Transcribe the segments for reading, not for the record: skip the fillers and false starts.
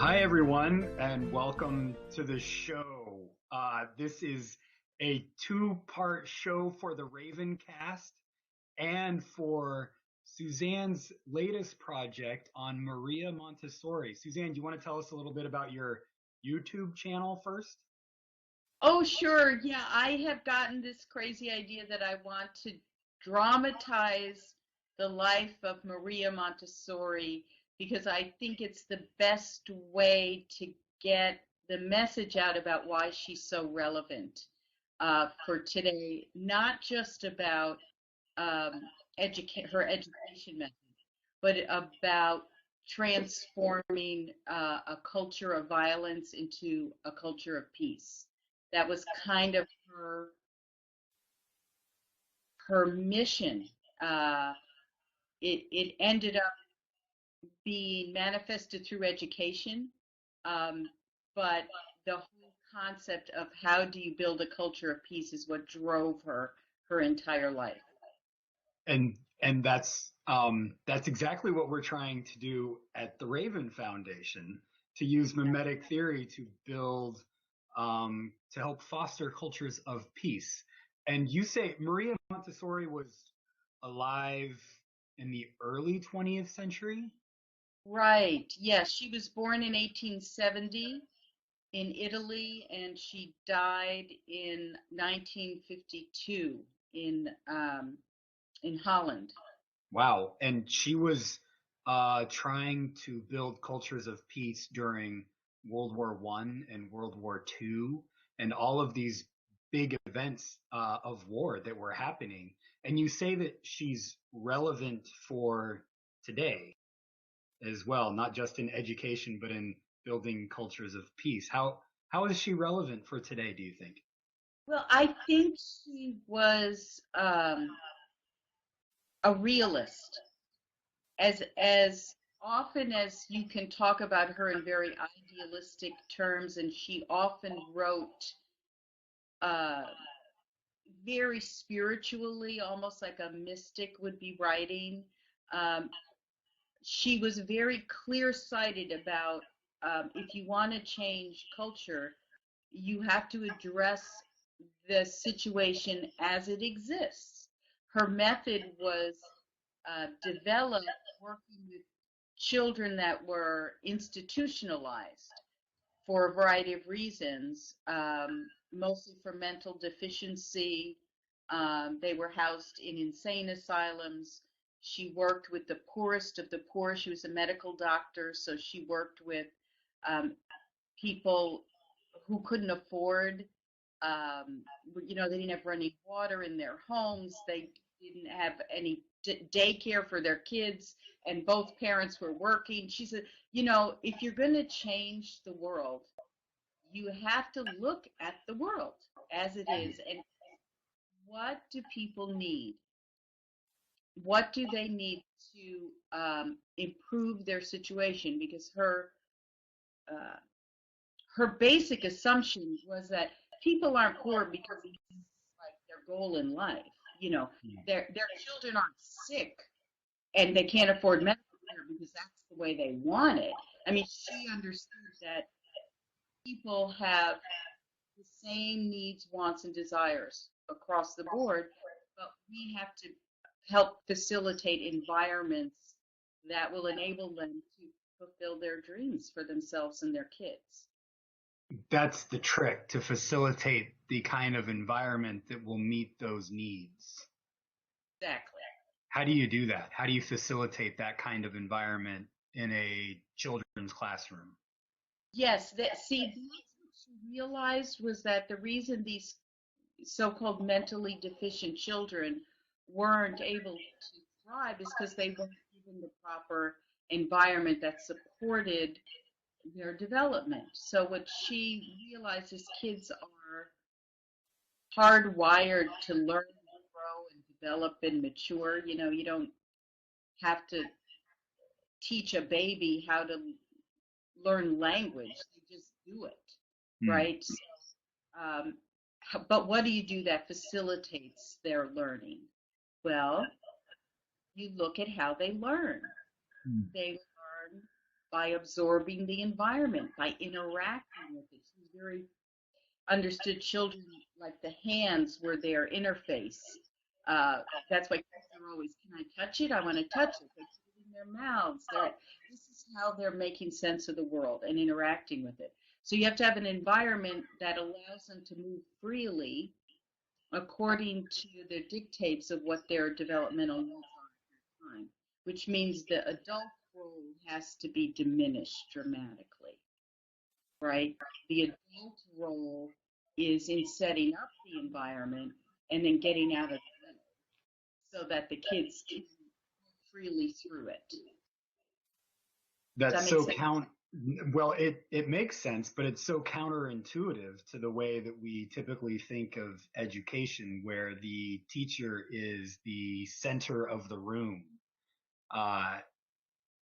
Hi, everyone, and welcome to the show. This is a two-part show for the Raven cast and for Suzanne's latest project on Maria Montessori. Suzanne, do you want to tell us a little bit about your YouTube channel first? Oh, sure. Yeah, I have gotten this crazy idea that I want to dramatize the life of Maria Montessori because I think it's the best way to get the message out about why she's so relevant for today, not just about um, her education method, but about transforming a culture of violence into a culture of peace. That was kind of her mission. Uh, it ended up being manifested through education, um, but the whole concept of how do you build a culture of peace is what drove her entire life. And that's exactly what we're trying to do at the Raven Foundation, to use mimetic theory to build to help foster cultures of peace. And you say Maria Montessori was alive in the early 20th century? Right. Yes, she was born in 1870 in Italy, and she died in 1952 in um, in Holland. Wow. And she was trying to build cultures of peace during World War One and World War Two and all of these big events of war that were happening. And you say that she's relevant for today as well, not just in education, but in building cultures of peace. How is she relevant for today, do you think? Well, I think she was a realist. As often as you can talk about her in very idealistic terms, and she often wrote uh, very spiritually, almost like a mystic would be writing. Um, she was very clear-sighted about if you want to change culture, you have to address the situation as it exists. Her method was developed working with children that were institutionalized for a variety of reasons, mostly for mental deficiency. They were housed in insane asylums. She worked with the poorest of the poor. She was a medical doctor, so she worked with um, people who couldn't afford, um, they didn't have running water in their homes. They didn't have any daycare for their kids, and both parents were working. She said, if you're going to change the world, you have to look at the world as it is and what do people need? What do they need to improve their situation? Because uh, her basic assumption was that people aren't poor because it's like their goal in life. You know, their children aren't sick and they can't afford medical care because that's the way they want it. I mean, she understood that people have the same needs, wants, and desires across the board, but we have to help facilitate environments that will enable them to fulfill their dreams for themselves and their kids. That's the trick, to facilitate the kind of environment that will meet those needs. Exactly. How do you do that? How do you facilitate that kind of environment in a children's classroom? Yes, that's what she realized was that the reason these so-called mentally deficient children weren't able to thrive is because they weren't given the proper environment that supported their development. So what she realized is kids are hardwired to learn and grow and develop and mature. You don't have to teach a baby how to learn language. They just do it, Hmm. right? So, but what do you do that facilitates their learning? Well, you look at how they learn. Hmm. They learn by absorbing the environment, by interacting with it. She's very understood children like the hands were their interface. Uh, that's why kids are always, can I touch it? I want to touch it. They put it in their mouths. This is how they're making sense of the world and interacting with it. So you have to have an environment that allows them to move freely according to the dictates of what their developmental needs are at that time, which means the adult role has to be diminished dramatically, right? The adult role is in setting up the environment and then getting out of the way so that the kids can move freely through it. Does that That's make so sense? well, it makes sense, but it's so counterintuitive to the way that we typically think of education, where the teacher is the center of the room. Uh,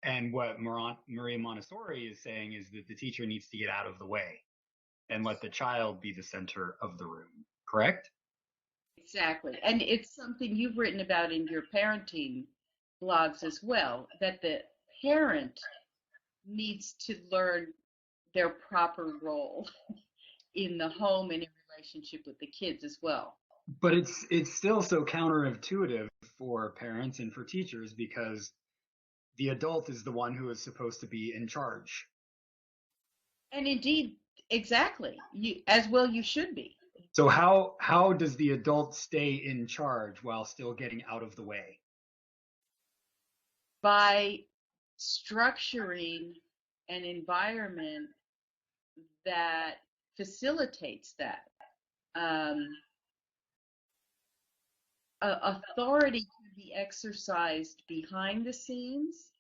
and what Maria Montessori is saying is that the teacher needs to get out of the way and let the child be the center of the room. Correct? Exactly. And it's something you've written about in your parenting blogs as well, that the parent needs to learn their proper role in the home and in relationship with the kids as well. But it's still so counterintuitive for parents and for teachers because the adult is the one who is supposed to be in charge. And indeed, exactly. You as well you should be. So how does the adult stay in charge while still getting out of the way? By structuring an environment that facilitates that. Um, Authority can be exercised behind the scenes,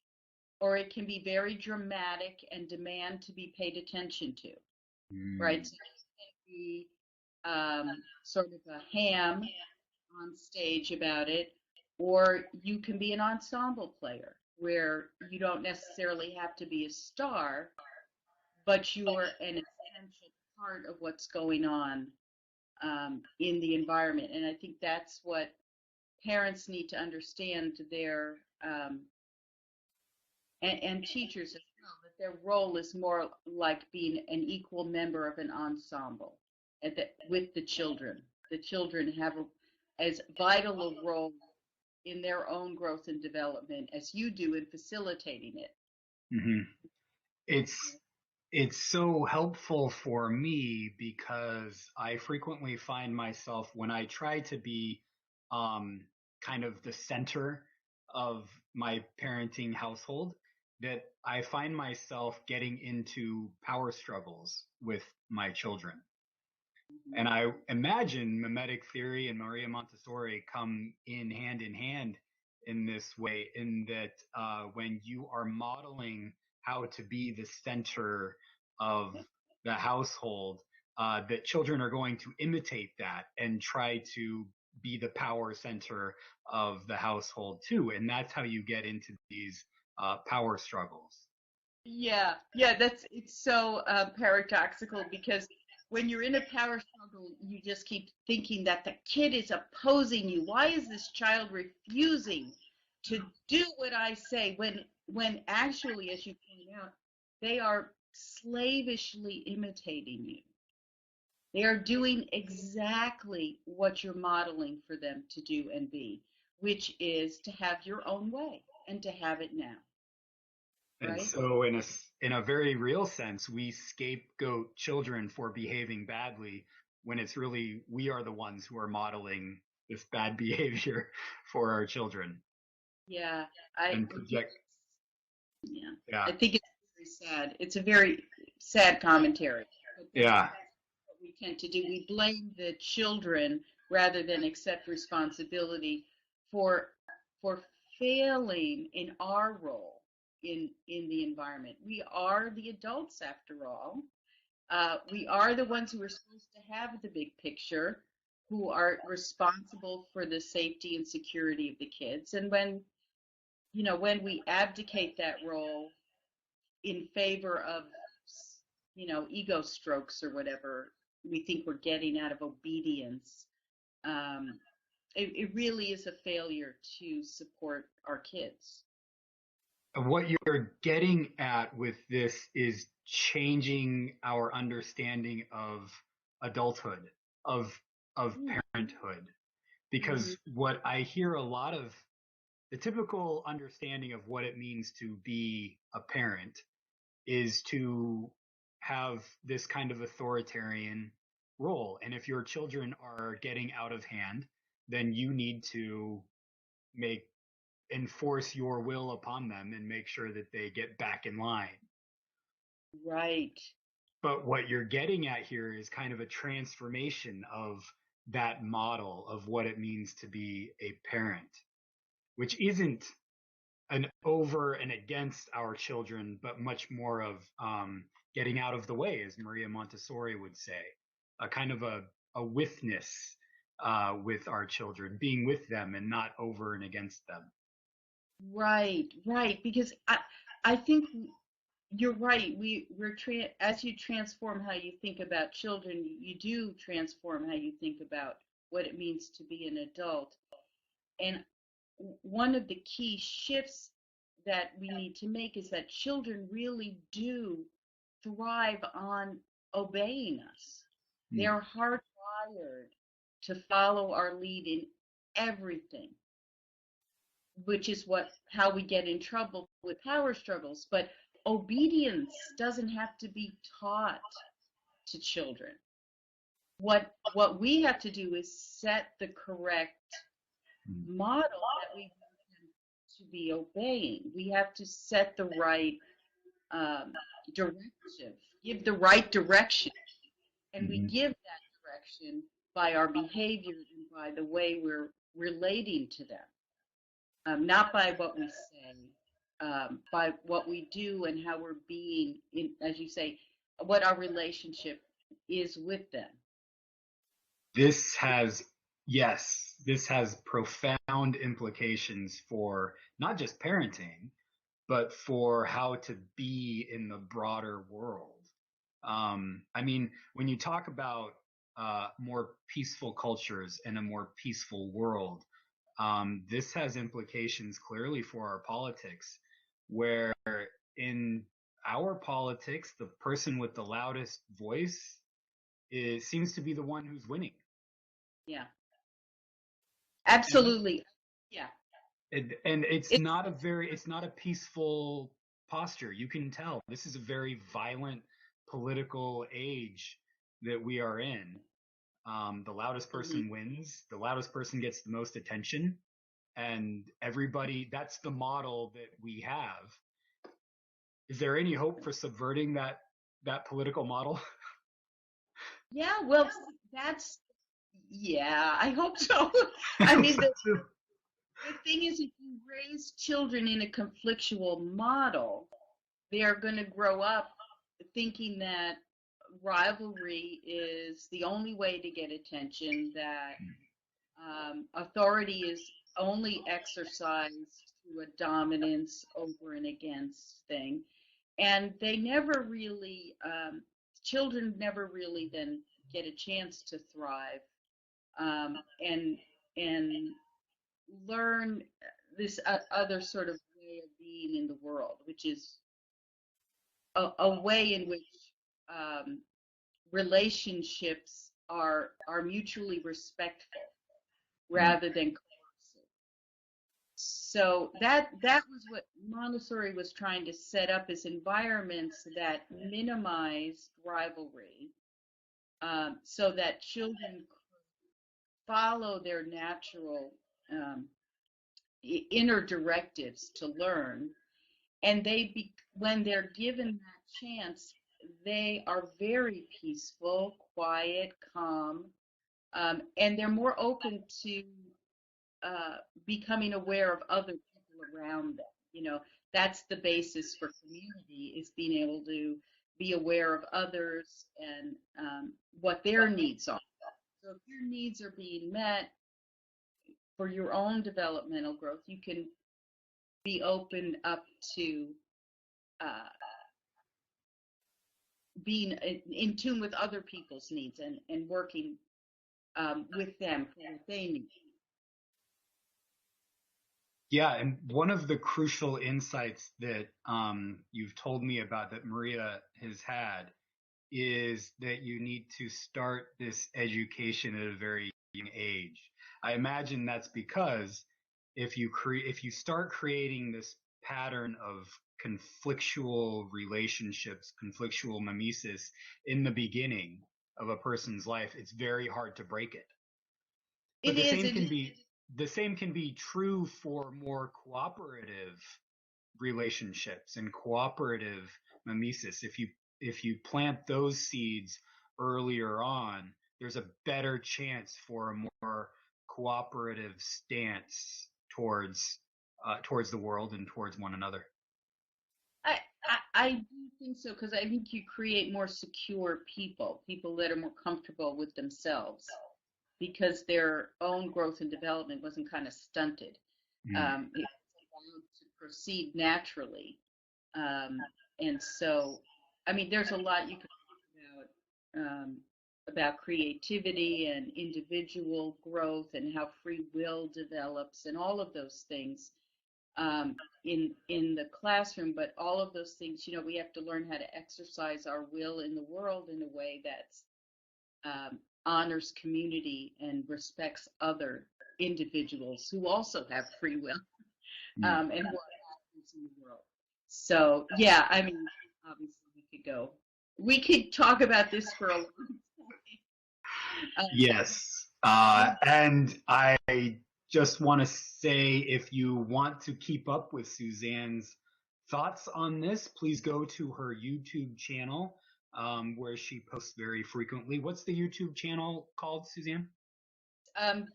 or it can be very dramatic and demand to be paid attention to, right? Mm. So it can be sort of a ham on stage about it, or you can be an ensemble player where you don't necessarily have to be a star, but you're an essential part of what's going on in the environment. And I think that's what parents need to understand their and teachers as well, that their role is more like being an equal member of an ensemble with the children. The children have as vital a role in their own growth and development as you do in facilitating it. Hmm. It's it's so helpful for me because I frequently find myself when I try to be um, kind of the center of my parenting household that I find myself getting into power struggles with my children. Mhm. And I imagine mimetic theory and Maria Montessori come in hand in this way, in that when you are modeling how to be the center of the household, that children are going to imitate that and try to be the power center of the household too. And that's how you get into these power struggles. Yeah, yeah, it's so paradoxical because when you're in a power struggle, you just keep thinking that the kid is opposing you. Why is this child refusing to do what I say when actually, as you point out, they are slavishly imitating you. They are doing exactly what you're modeling for them to do and be, which is to have your own way and to have it now, And right? so, in a very real sense, we scapegoat children for behaving badly when it's really we are the ones who are modeling this bad behavior for our children Yeah, I and think project. yeah, Yeah, I think it's very sad. It's a very sad commentary, but yeah, that's what we tend to do. We blame the children rather than accept responsibility for for failing in our role in the environment. We are the adults after all. We are the ones who are supposed to have the big picture, who are responsible for the safety and security of the kids. And when we abdicate that role in favor of, ego strokes or whatever we think we're getting out of obedience, um, it really is a failure to support our kids. what you're getting at with this is changing our understanding of adulthood, of of parenthood. Mm-hmm. Because what I hear a lot of the typical understanding of what it means to be a parent is to have this kind of authoritarian role. And if your children are getting out of hand, then you need to make enforce your will upon them and make sure that they get back in line. Right. But what you're getting at here is kind of a transformation of that model of what it means to be a parent, which isn't an over and against our children, but much more of getting out of the way, as Maria Montessori would say, a kind of a withness with our children, being with them and not over and against them. Right, right. Because I think you're right. As you transform how you think about children, you do transform how you think about what it means to be an adult. And one of the key shifts that we need to make is that children really do thrive on obeying us. Mm. They're hardwired to follow our lead in everything, which is how we get in trouble with power struggles. But obedience doesn't have to be taught to children. What we have to do is set the correct Mm. model that we want them to be obeying. We have to set the right directive, give the right direction, and we Mhm. give that direction by our behavior and by the way we're relating to them. Not by what we say, by what we do and how we're being, as you say, what our relationship is with them. This has, yes, this has profound implications for not just parenting, but for how to be in the broader world. I mean, when you talk about more peaceful cultures and a more peaceful world, this has implications clearly for our politics, where in our politics, the person with the loudest voice seems to be the one who's winning. Yeah, And what absolutely. Yeah, and it's it's not a very it's not a peaceful posture. You can tell this is a very violent political age that we are in. The loudest absolutely. person wins. The loudest person gets the most attention, and everybody. That's the model that we have. Is there any hope for subverting that political model? Yeah, well, that's, yeah, I hope so. I I hope mean, so too. the thing is, if you raise children in a conflictual model, they are going to grow up thinking that rivalry is the only way to get attention, that authority is only exercised through a dominance over and against thing. And they never really, children never really then get a chance to thrive, and learn this other sort of way of being in the world, which is a way in which um, relationships are mutually respectful Mm. rather than coercive. So that was what Montessori was trying to set up, as environments that minimize rivalry, so that children follow their natural inner directives to learn, and when they're given that chance, they are very peaceful, quiet, calm, and they're more open to uh, becoming aware of other people around them. That's the basis for community, is being able to be aware of others and what their needs are. So if your needs are being met for your own developmental growth, you can be open up to uh, being in tune with other people's needs, and working with them for what they need. Yeah, and one of the crucial insights that you've told me about that Maria has had is that you need to start this education at a very young age. I imagine that's because if you start creating this pattern of conflictual relationships, conflictual mimesis in the beginning of a person's life, it's very hard to break it. But It is. It is. the same can be true for more cooperative relationships and cooperative mimesis. If you plant those seeds earlier on, there's a better chance for a more cooperative stance towards the world and towards one another. I do think so because I think you create more secure people, people that are more comfortable with themselves because their own growth and development wasn't kind of stunted. Mm. It was allowed to proceed naturally. And so, I mean, there's a lot you can about creativity and individual growth and how free will develops and all of those things in the classroom. But all of those things, you know, we have to learn how to exercise our will in the world in a way that's honors community and respects other individuals who also have free will Mm. and who are actors in the world. So yeah, I mean, obviously we could talk about this for a long time. Yes. And I just want to say if you want to keep up with Suzanne's thoughts on this, please go to her YouTube channel where she posts very frequently. What's the YouTube channel called, Suzanne?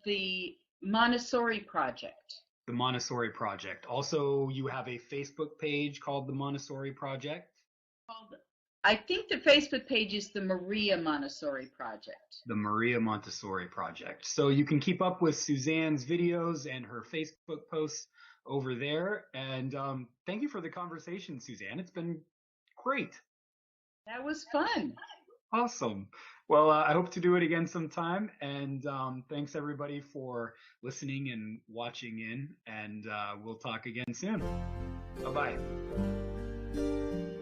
The Montessori Project. The Montessori Project. Also, you have a Facebook page called the Montessori Project. Called, I think the Facebook page is the Maria Montessori Project. The Maria Montessori Project. So you can keep up with Suzanne's videos and her Facebook posts over there. And thank you for the conversation, Suzanne. It's been great. That was fun. Awesome. Well, I hope to do it again sometime. And thanks everybody for listening and watching in. And we'll talk again soon. Bye bye.